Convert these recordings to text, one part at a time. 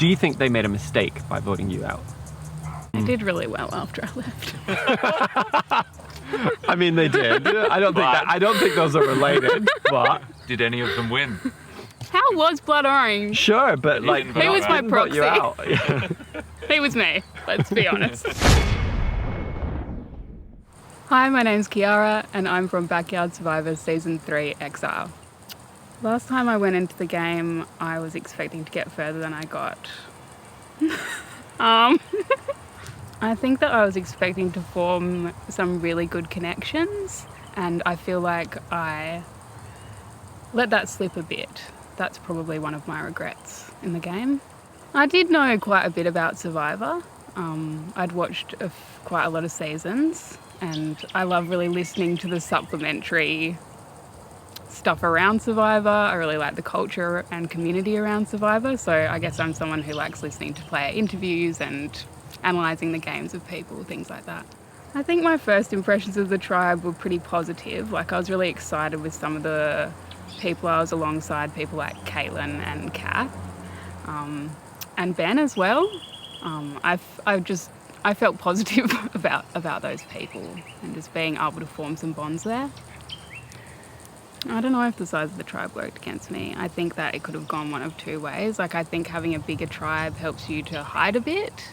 Do you think they made a mistake by voting you out? I did really well after I left. I mean, they did. I don't think those are related, but... Did any of them win? How was Blood Orange? Sure, but like... Who was my proxy? You out. Yeah. It was me, let's be honest. Hi, my name's Chiara and I'm from Backyard Survivors Season 3 Exile. Last time I went into the game, I was expecting to get further than I got. I think that I was expecting to form some really good connections, and I feel like I let that slip a bit. That's probably one of my regrets in the game. I did know quite a bit about Survivor. I'd watched quite a lot of seasons, and I love really listening to the supplementary stuff around Survivor. I really like the culture and community around Survivor, so I guess I'm someone who likes listening to player interviews and analysing the games of people, things like that. I think my first impressions of the tribe were pretty positive. Like, I was really excited with some of the people I was alongside, people like Caitlin and Kath, and Ben as well. I felt positive about those people and just being able to form some bonds there. I don't know if the size of the tribe worked against me. I think that it could have gone one of two ways. Like, I think having a bigger tribe helps you to hide a bit,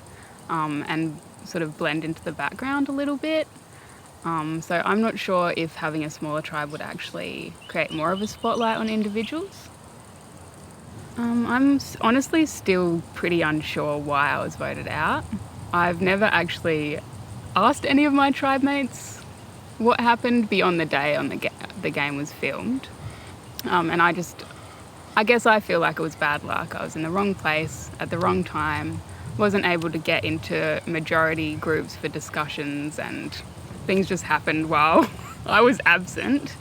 and sort of blend into the background a little bit. So I'm not sure if having a smaller tribe would actually create more of a spotlight on individuals. I'm honestly still pretty unsure why I was voted out. I've never actually asked any of my tribe mates what happened beyond the day on the game was filmed. And I guess I feel like it was bad luck. I was in the wrong place at the wrong time, wasn't able to get into majority groups for discussions, and things just happened while I was absent.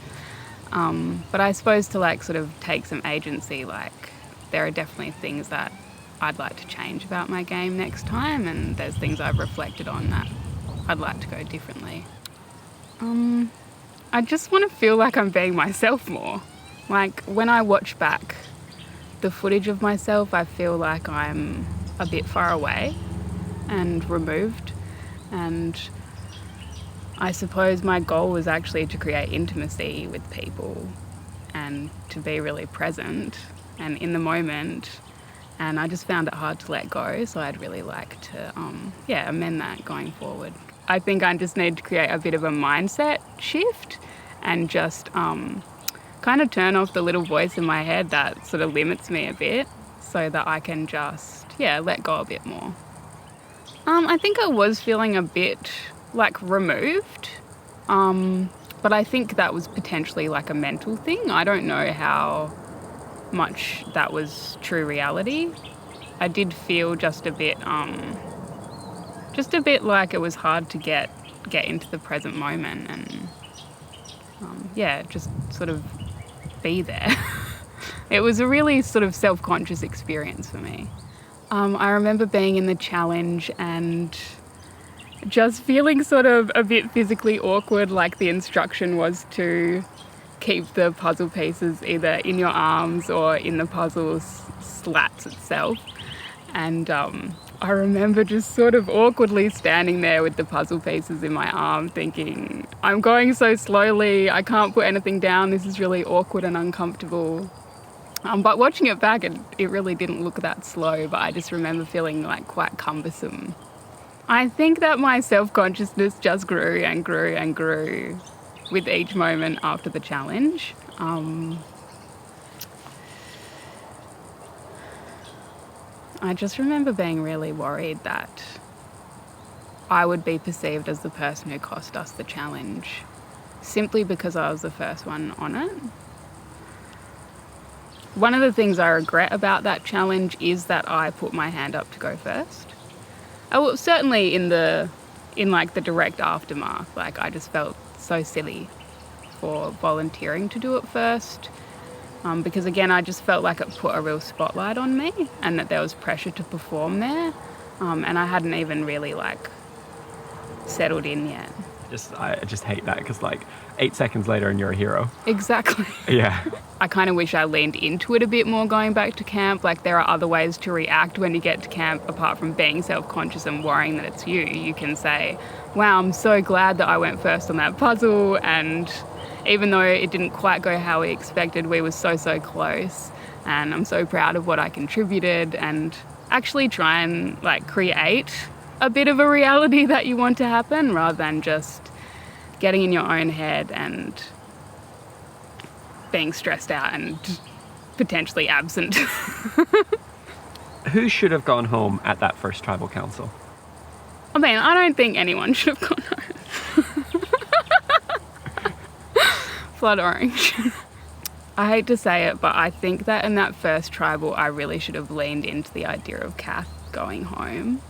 But I suppose to like sort of take some agency, like there are definitely things that I'd like to change about my game next time, and there's things I've reflected on that I'd like to go differently. I just want to feel like I'm being myself more. Like, when I watch back the footage of myself, I feel like I'm a bit far away and removed, and I suppose my goal was actually to create intimacy with people and to be really present and in the moment, and I just found it hard to let go, so I'd really like to amend that going forward. I think I just need to create a bit of a mindset shift and just kind of turn off the little voice in my head that sort of limits me a bit, so that I can just, let go a bit more. I think I was feeling a bit like removed, but I think that was potentially like a mental thing. I don't know how much that was true reality. I did feel just a bit like it was hard to get into the present moment and just sort of be there. It was a really sort of self-conscious experience for me. I remember being in the challenge and just feeling sort of a bit physically awkward, like the instruction was to keep the puzzle pieces either in your arms or in the puzzle slats itself. And I remember just sort of awkwardly standing there with the puzzle pieces in my arm thinking, I'm going so slowly, I can't put anything down, this is really awkward and uncomfortable. But watching it back, it really didn't look that slow, but I just remember feeling like quite cumbersome. I think that my self-consciousness just grew and grew and grew with each moment after the challenge. I just remember being really worried that I would be perceived as the person who cost us the challenge, simply because I was the first one on it. One of the things I regret about that challenge is that I put my hand up to go first. Well, certainly in the direct aftermath, like I just felt so silly for volunteering to do it first, because again, I just felt like it put a real spotlight on me and that there was pressure to perform there, and I hadn't even really settled in yet. I just hate that because like 8 seconds later and you're a hero. Exactly. Yeah. I kind of wish I leaned into it a bit more going back to camp. Like there are other ways to react when you get to camp apart from being self-conscious and worrying that it's you. You can say, wow, I'm so glad that I went first on that puzzle, and even though it didn't quite go how we expected, we were so close, and I'm so proud of what I contributed, and actually try and like create a bit of a reality that you want to happen rather than just getting in your own head and being stressed out and potentially absent. Who should have gone home at that first tribal council? I mean, I don't think anyone should have gone home. Blood orange. I hate to say it, but I think that in that first tribal, I really should have leaned into the idea of Kath going home.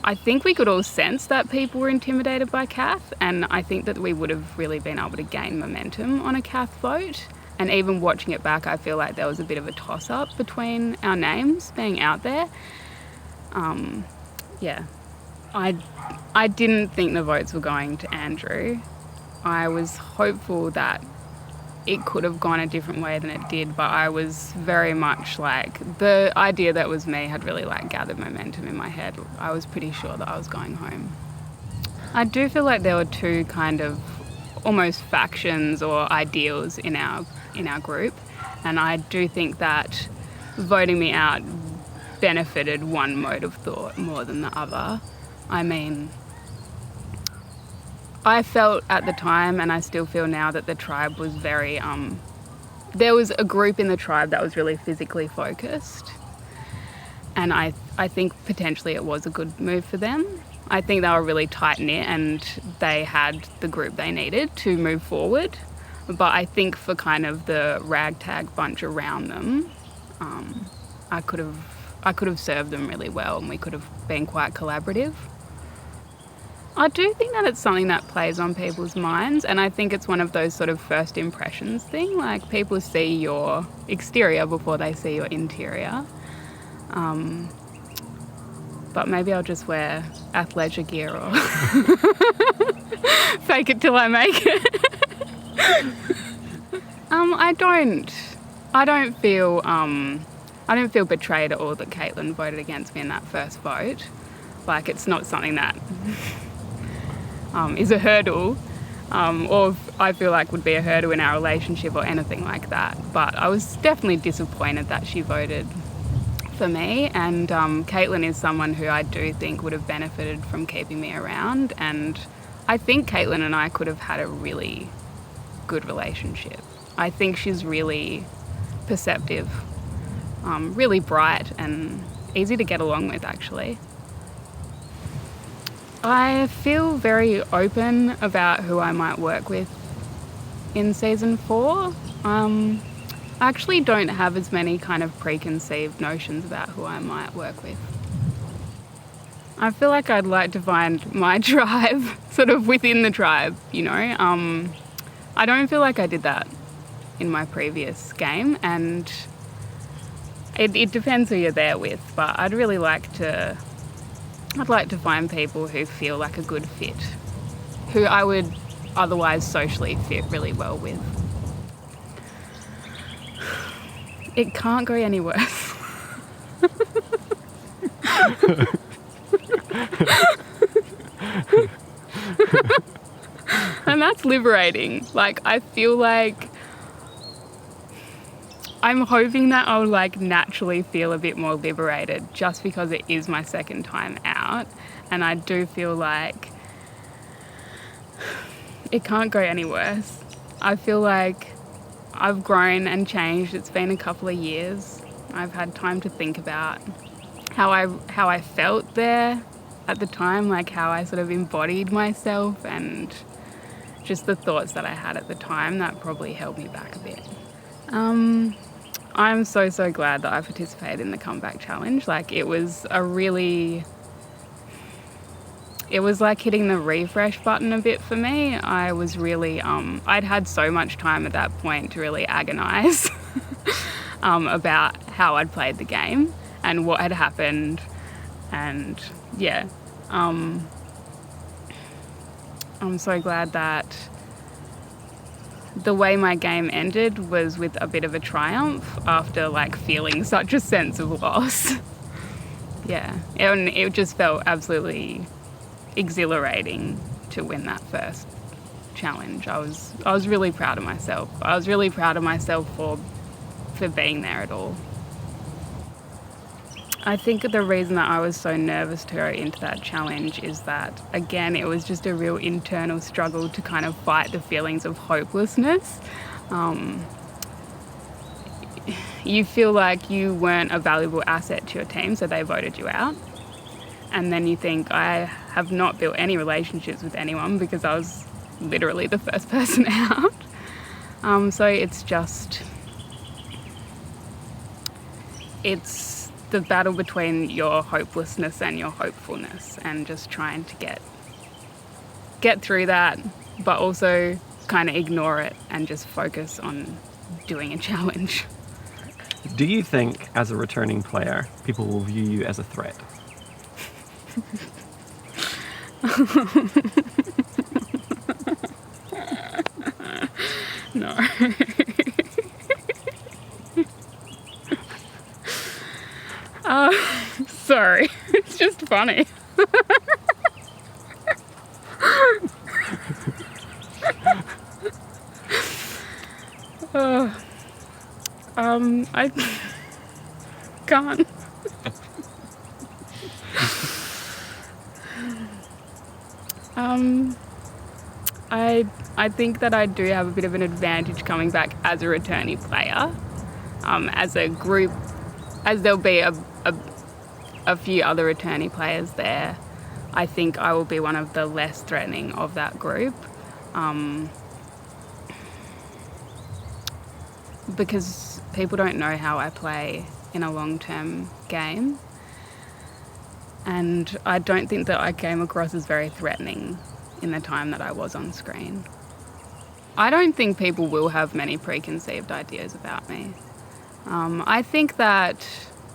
I think we could all sense that people were intimidated by Kath, and I think that we would have really been able to gain momentum on a Kath vote. And even watching it back, I feel like there was a bit of a toss-up between our names being out there. Yeah, I didn't think the votes were going to Andrew. I was hopeful that it could have gone a different way than it did, but I was very much like, the idea that was me had really like gathered momentum in my head. I was pretty sure that I was going home. I do feel like there were two kind of almost factions or ideals in our group, and I do think that voting me out benefited one mode of thought more than the other. I mean, I felt at the time, and I still feel now, that the tribe was very, there was a group in the tribe that was really physically focused, and I think potentially it was a good move for them. I think they were really tight-knit and they had the group they needed to move forward, but I think for kind of the ragtag bunch around them, I could have served them really well, and we could have been quite collaborative. I do think that it's something that plays on people's minds, and I think it's one of those sort of first impressions thing, like people see your exterior before they see your interior. But maybe I'll just wear athleisure gear or fake it till I make it. I don't feel betrayed at all that Caitlin voted against me in that first vote. Like, it's not something that is a hurdle, or I feel like would be a hurdle in our relationship or anything like that. But I was definitely disappointed that she voted for me, and Caitlin is someone who I do think would have benefited from keeping me around, and I think Caitlin and I could have had a really good relationship. I think she's really perceptive, really bright and easy to get along with, actually. I feel very open about who I might work with in season 4. I actually don't have as many kind of preconceived notions about who I might work with. I feel like I'd like to find my tribe sort of within the tribe, you know. I don't feel like I did that in my previous game, and it depends who you're there with, but I'd like to find people who feel like a good fit, who I would otherwise socially fit really well with. It can't go any worse. And that's liberating. Like, I feel like I'm hoping that I'll like naturally feel a bit more liberated just because it is my second time out, and I do feel like it can't go any worse. I feel like I've grown and changed. It's been a couple of years. I've had time to think about how I felt there at the time, like how I sort of embodied myself, and just the thoughts that I had at the time that probably held me back a bit. I'm so glad that I participated in the comeback challenge. Like, it was like hitting the refresh button a bit for me. I was really, I'd had so much time at that point to really agonize about how I'd played the game and what had happened. And yeah, I'm so glad that the way my game ended was with a bit of a triumph after like feeling such a sense of loss. Yeah, and it just felt absolutely exhilarating to win that first challenge. I was really proud of myself. I was really proud of myself for being there at all. I think the reason that I was so nervous to go into that challenge is that, again, it was just a real internal struggle to kind of fight the feelings of hopelessness. You feel like you weren't a valuable asset to your team, so they voted you out. And then you think, I have not built any relationships with anyone because I was literally the first person out. So it's the battle between your hopelessness and your hopefulness, and just trying to get through that, but also kind of ignore it and just focus on doing a challenge. Do you think, as a returning player, people will view you as a threat? No. Sorry, it's just funny. I can't. I think that I do have a bit of an advantage coming back as a returnee player. As a group, as there'll be a few other returnee players there, I think I will be one of the less threatening of that group. Because people don't know how I play in a long-term game. And I don't think that I came across as very threatening in the time that I was on screen. I don't think people will have many preconceived ideas about me. I think that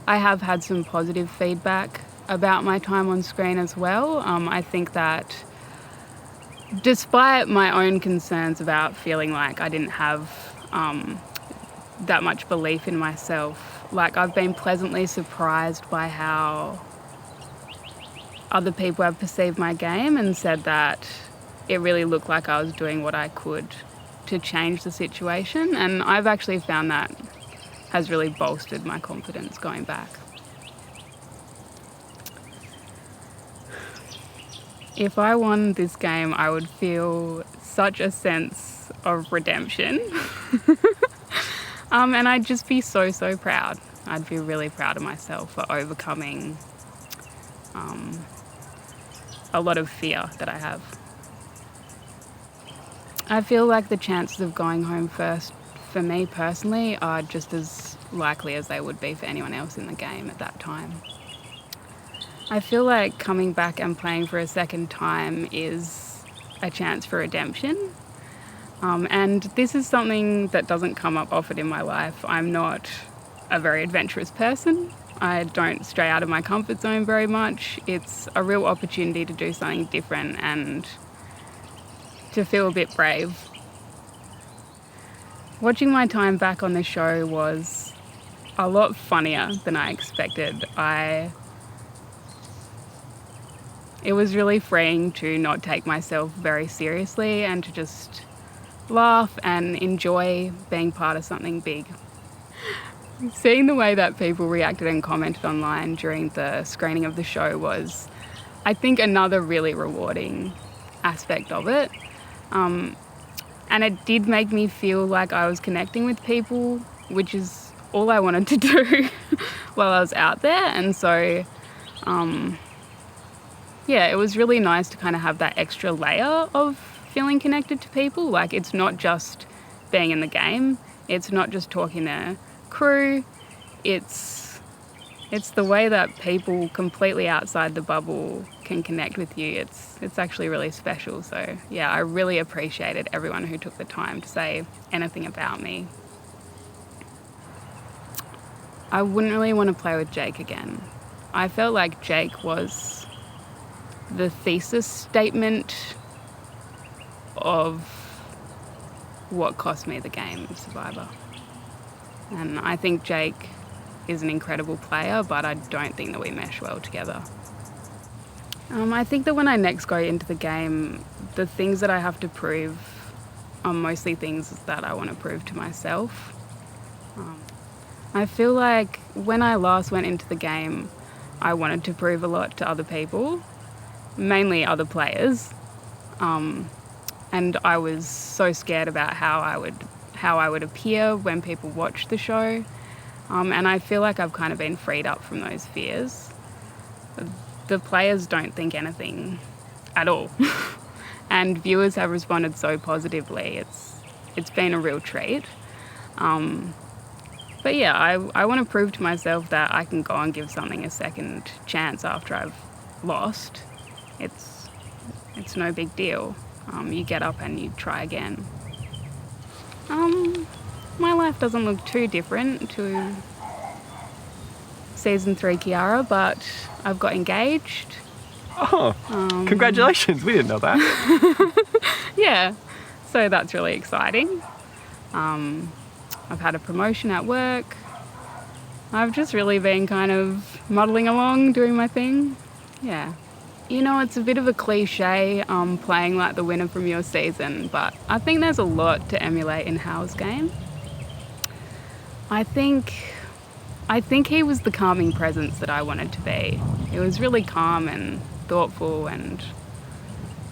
I have had some positive feedback about my time on screen as well. I think that despite my own concerns about feeling like I didn't have that much belief in myself, like I've been pleasantly surprised by how other people have perceived my game and said that it really looked like I was doing what I could to change the situation, and I've actually found that has really bolstered my confidence going back. If I won this game, I would feel such a sense of redemption. And I'd just be so proud. I'd be really proud of myself for overcoming a lot of fear that I have. I feel like the chances of going home first for me personally are just as likely as they would be for anyone else in the game at that time. I feel like coming back and playing for a second time is a chance for redemption. And this is something that doesn't come up often in my life. I'm not a very adventurous person. I don't stray out of my comfort zone very much. It's a real opportunity to do something different and to feel a bit brave. Watching my time back on the show was a lot funnier than I expected. It was really freeing to not take myself very seriously and to just laugh and enjoy being part of something big. Seeing the way that people reacted and commented online during the screening of the show was, I think, another really rewarding aspect of it. And it did make me feel like I was connecting with people, which is all I wanted to do while I was out there. And so, yeah, it was really nice to kind of have that extra layer of feeling connected to people. Like, it's not just being in the game. It's not just talking to crew. It's the way that people completely outside the bubble can connect with you. It's actually really special. So yeah, I really appreciated everyone who took the time to say anything about me. I wouldn't really want to play with Jake again. I felt like Jake was the thesis statement of what cost me the game of Survivor. And I think Jake is an incredible player, but I don't think that we mesh well together. I think that when I next go into the game, the things that I have to prove are mostly things that I want to prove to myself. I feel like when I last went into the game, I wanted to prove a lot to other people, mainly other players. And I was so scared about how I would appear when people watched the show. And I feel like I've kind of been freed up from those fears. The players don't think anything at all. And viewers have responded so positively. It's been a real treat. But yeah, I want to prove to myself that I can go and give something a second chance after I've lost. It's no big deal. You get up and you try again. My life doesn't look too different to season 3 Chiara, but I've got engaged. Oh, congratulations. We didn't know that. Yeah, so that's really exciting. I've had a promotion at work. I've just really been kind of muddling along, doing my thing. Yeah. You know, it's a bit of a cliche, playing like the winner from your season, but I think there's a lot to emulate in Hal's game. I think he was the calming presence that I wanted to be. It was really calm and thoughtful and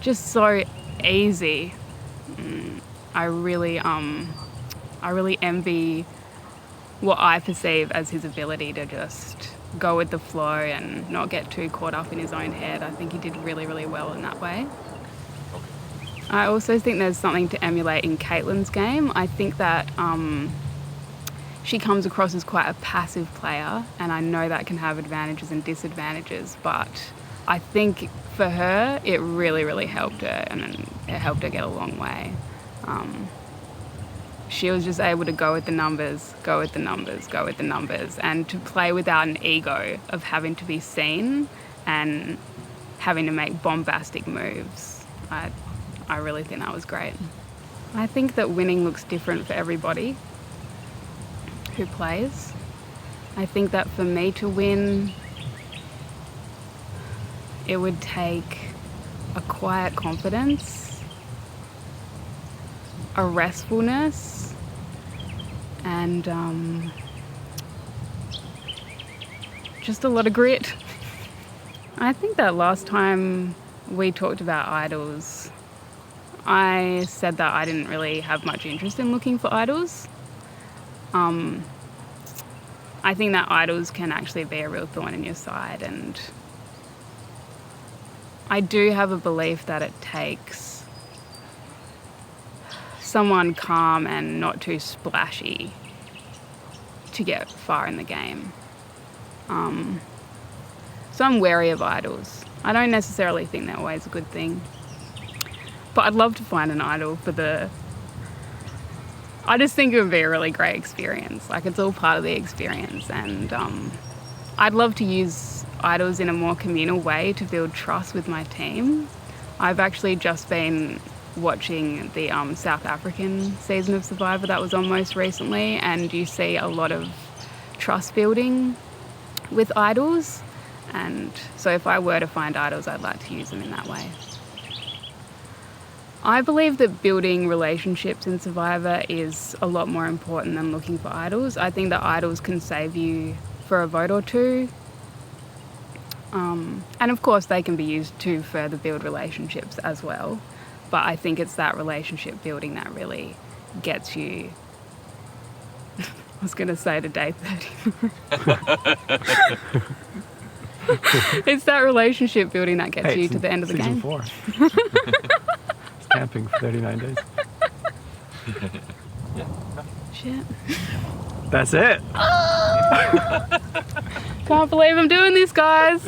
just so easy. I really envy what I perceive as his ability to just go with the flow and not get too caught up in his own head. I think he did really, really well in that way. I also think there's something to emulate in Caitlin's game. I think that she comes across as quite a passive player, and I know that can have advantages and disadvantages, but I think for her it really, really helped her, and it helped her get a long way. She was just able to go with the numbers, and to play without an ego of having to be seen and having to make bombastic moves. I really think that was great. I think that winning looks different for everybody who plays. I think that for me to win, it would take a quiet confidence, a restfulness, and just a lot of grit. I think that last time we talked about idols, I said that I didn't really have much interest in looking for idols. I think that idols can actually be a real thorn in your side, and I do have a belief that it takes someone calm and not too splashy to get far in the game. So I'm wary of idols. I don't necessarily think they're always a good thing, but I'd love to find an idol for I just think it would be a really great experience. Like, it's all part of the experience, and I'd love to use idols in a more communal way to build trust with my team. I've actually just been watching the South African season of Survivor that was on most recently, and you see a lot of trust building with idols, and so if I were to find idols, I'd like to use them in that way. I believe that building relationships in Survivor is a lot more important than looking for idols. I think that idols can save you for a vote or two. And of course they can be used to further build relationships as well. But I think it's that relationship building that really gets you, I was going to say to day 30. It's that relationship building that gets you to the end of the game. Season 4. It's camping for 39 days. Shit. That's it. Can't believe I'm doing this, guys.